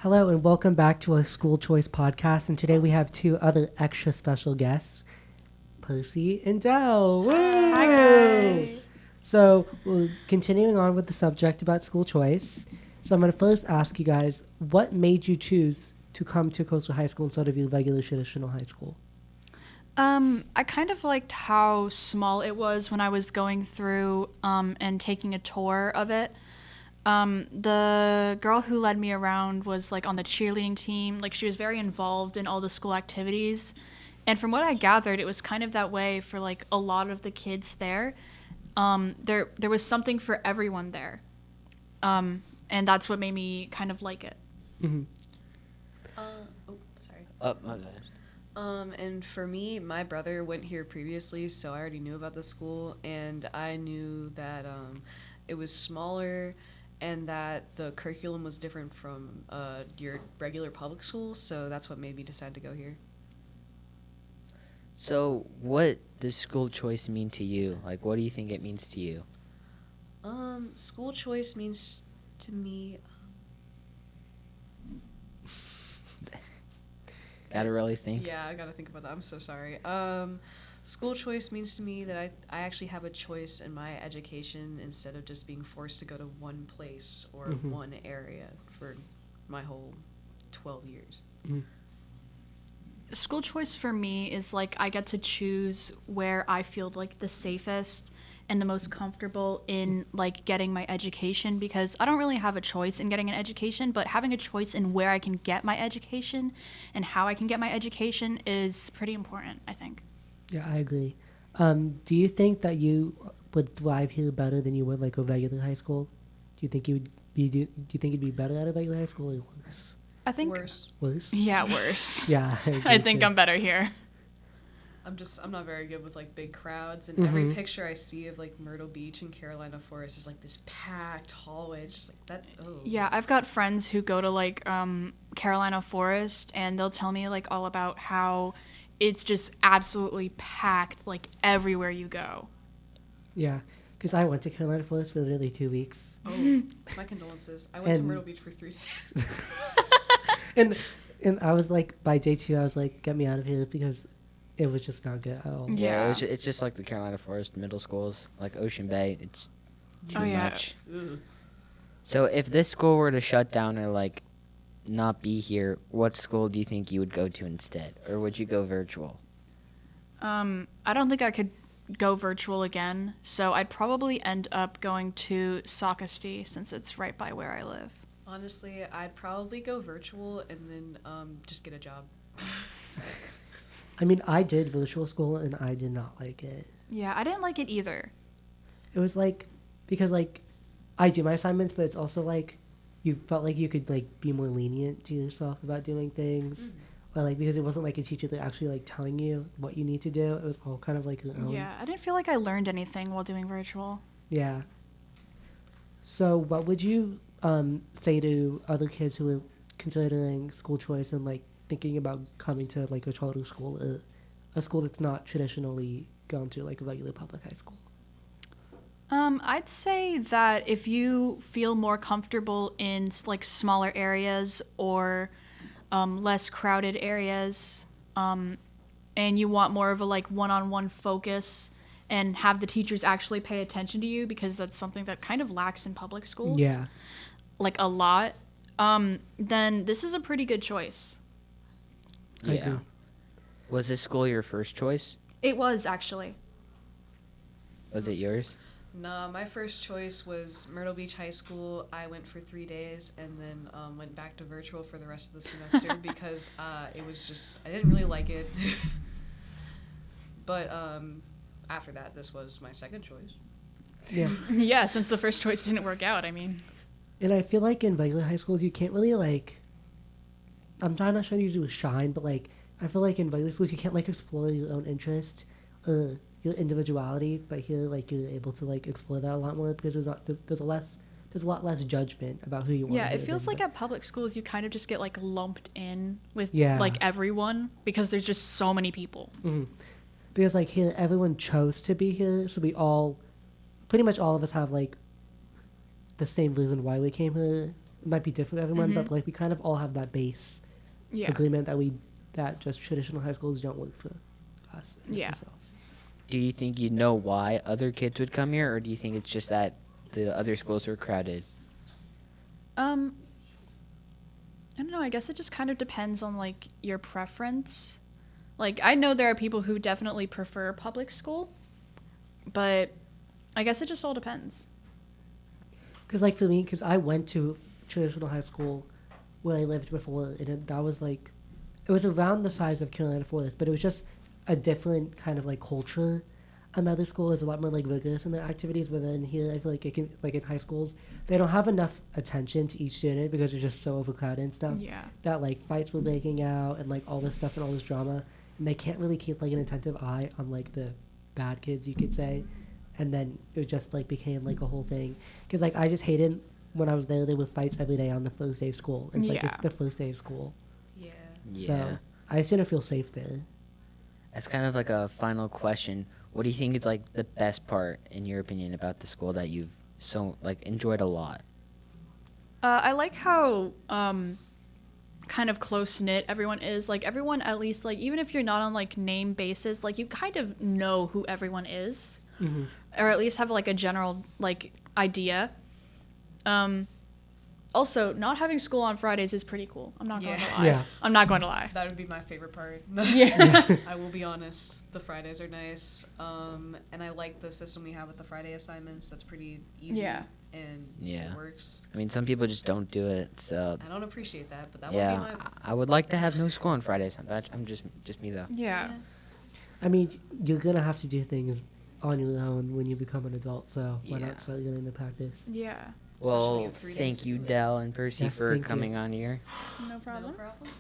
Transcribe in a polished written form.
Hello and welcome back to our School Choice Podcast. And today we have two other extra special guests, Percy and Dell. Woo! Hi guys. So we're continuing on with the subject about school choice. So I'm going to first ask you guys, what made you choose to come to Coastal High School instead of your regular traditional high school? I kind of liked how small it was when I was going through and taking a tour of it. The girl who led me around was like on the cheerleading team. Like she was very involved in all the school activities. And from what I gathered, it was kind of that way for like a lot of the kids there. There was something for everyone there. And that's what made me kind of like it. Mm-hmm. Sorry. Oh, my bad. And for me, my brother went here previously, so I already knew about the school, and I knew that it was smaller and that the curriculum was different from your regular public school, so that's what made me decide to go here. So, what does school choice mean to you? Like, what do you think it means to you? School choice means to me... Gotta really think? Yeah, I gotta think about that. I'm so sorry. School choice means to me that I actually have a choice in my education instead of just being forced to go to one place or one area for my whole 12 years. Mm-hmm. School choice for me is like I get to choose where I feel like the safest and the most comfortable in like getting my education, because I don't really have a choice in getting an education, but having a choice in where I can get my education and how I can get my education is pretty important, I think. Yeah, I agree. Do you think that you would thrive here better than you would like a regular high school? Do you think you would be? Do you think you'd be better at a regular high school or worse? I think Worse. Worse? Yeah, worse. Yeah, I think I'm better here. I'm not very good with like big crowds, and every picture I see of like Myrtle Beach and Carolina Forest is like this packed hallway. It's just like that. Oh. Yeah, I've got friends who go to like Carolina Forest, and they'll tell me like all about how it's just absolutely packed like everywhere you go. Yeah, because I went to Carolina Forest for literally 2 weeks. Oh, my condolences. I went to Myrtle Beach for 3 days. and I was like, by day 2, I was like, get me out of here, because it was just not good at all. Yeah, it's just like the Carolina Forest middle schools, like Ocean Bay. It's too much. Ugh. So, if this school were to shut down or like not be here, what school do you think you would go to instead, or would you go virtual? I don't think I could go virtual again, so I'd probably end up going to Sockasty since it's right by where I live. Honestly, I'd probably go virtual and then just get a job. I mean, I did virtual school, and I did not like it. Yeah, I didn't like it either. It was like, because like, I do my assignments, but it's also like, you felt like you could like be more lenient to yourself about doing things. Or like, because it wasn't like a teacher that actually like telling you what you need to do. It was all kind of like your own. Yeah, I didn't feel like I learned anything while doing virtual. Yeah. So what would you say to other kids who are considering school choice and like thinking about coming to like a charter school or a school that's not traditionally gone to like a regular public high school? I'd say that if you feel more comfortable in like smaller areas or less crowded areas, and you want more of a like one-on-one focus and have the teachers actually pay attention to you, because that's something that kind of lacks in public schools. Yeah. Like a lot. Then this is a pretty good choice. I Yeah. agree. Was this school your first choice? It was actually. Was it yours? No, my first choice was Myrtle Beach High School. I went for 3 days and then went back to virtual for the rest of the semester because it was just, I didn't really like it. But after that, this was my second choice. Yeah. Yeah, since the first choice didn't work out, I mean. And I feel like in regular high schools, you can't really like, I'm trying not to use it with shine, but like, I feel like in regular schools, you can't like explore your own interest or your individuality, but here, like, you're able to like explore that a lot more because there's a lot less judgment about who you want. Yeah, it feels like at public schools, you kind of just get like lumped in with Yeah. like everyone because there's just so many people. Mm-hmm. Because like here, everyone chose to be here, so pretty much all of us have like the same reason why we came here, it might be different for everyone, but like we kind of all have that base Yeah. agreement that just traditional high schools don't work for us. And Yeah. ourselves. Do you think you know why other kids would come here, or do you think it's just that the other schools are crowded? I don't know. I guess it just kind of depends on like your preference. Like I know there are people who definitely prefer public school, but I guess it just all depends. Because like for me, because I went to traditional high school where I lived before, and that was like, it was around the size of Carolina Forest, but it was just a different kind of like culture. Another school is a lot more like rigorous in their activities, but then here I feel like it can, like in high schools, they don't have enough attention to each student because they're just so overcrowded and stuff. Yeah. That like fights were breaking out and like all this stuff and all this drama, and they can't really keep like an attentive eye on like the bad kids, you could say. And then it just like became like a whole thing, because like I just hated when I was there were fights every day on the first day of school. It's like Yeah. it's the first day of school, Yeah. Yeah. so I just didn't feel safe there. That's kind of like a final question. What do you think is like the best part, in your opinion, about the school that you've so like enjoyed a lot? I like how kind of close knit everyone is. Like everyone, at least like even if you're not on like name basis, like you kind of know who everyone is, or at least have like a general like idea. Also, not having school on Fridays is pretty cool. I'm not going to lie. Yeah. I'm not going to lie. That would be my favorite part. Yeah. I will be honest. The Fridays are nice. And I like the system we have with the Friday assignments. That's pretty easy. Yeah. And Yeah. it works. I mean, some people just don't do it, so I don't appreciate that, but that yeah. would be my... I would like to have no school on Fridays. I'm just me though. Yeah. I mean, you're gonna have to do things on your own when you become an adult, so why Yeah. not start getting into practice? Yeah. Especially Well, in 3 days thank to you, do it. Dell and Percy, Yes, for thank you. coming on here. No No problem. problem.